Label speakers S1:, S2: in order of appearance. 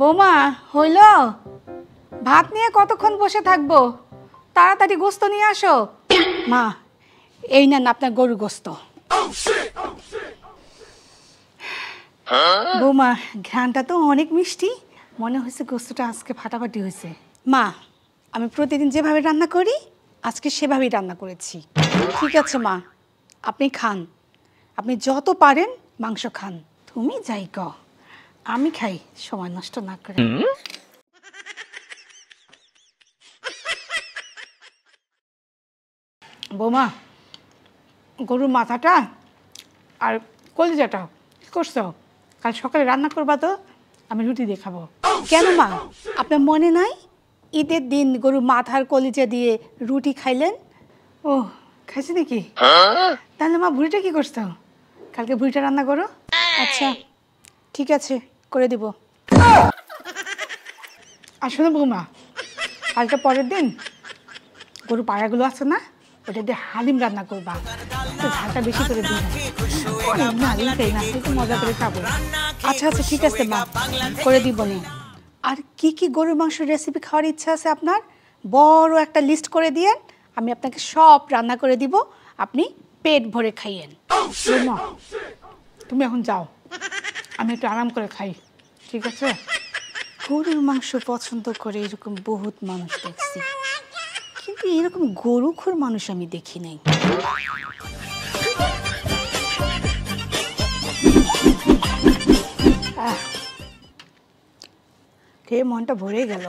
S1: বৌমা হইল? ভাত নিয়ে কতক্ষণ বসে থাকবো? তাড়াতাড়ি গোস্ত নিয়ে আসো। মা, এই নেন আপনার গরুর গোস্ত। বৌমা, ঘ্রাণটা তো অনেক মিষ্টি, মনে হয়েছে গোস্তটা আজকে ফাটাফাটি হয়েছে। মা, আমি প্রতিদিন যেভাবে রান্না করি আজকে সেভাবেই রান্না করেছি। ঠিক আছে মা, আপনি খান, আপনি যত পারেন মাংস খান। তুমি যাই ক, আমি খাই সময় নষ্ট না করে। বৌমা, গরুর মাথাটা আর কলিজাটা কি করছো? কাল সকালে রান্না করবা তো, আমি রুটি দিয়ে খাবো। কেন মা, আপনার মনে নাই ঈদের দিন গরুর মাথার কলিজা দিয়ে রুটি খাইলেন? ও, খাইছি নাকি? তাহলে মা ভুড়িটা কি করছো? কালকে ভুড়িটা রান্না করো। আচ্ছা ঠিক আছে, করে দিব। আসলে বৌমা, কালকে পরের দিন গরু পাড়াগুলো আছে না, ওটা দিয়ে হালিম রান্না করবা, একটু ঝালটা বেশি করে দিন। মজা করে খাবো। আচ্ছা আচ্ছা ঠিক আছে মা, করে দিব নি। আর কি কি গরুর মাংসের রেসিপি খাওয়ার ইচ্ছা আছে আপনার, বড় একটা লিস্ট করে দিয়েন, আমি আপনাকে সব রান্না করে দিব, আপনি পেট ভরে খাইয়েন। মা, তুমি এখন যাও, আমি একটু আরাম করে খাই, ঠিক আছে? গরুর মাংস পছন্দ করে এরকম বহুত মানুষ দেখছি, কিন্তু এরকম গরুখোর মানুষ আমি দেখি নাই। খেয়ে মনটা ভরে গেল।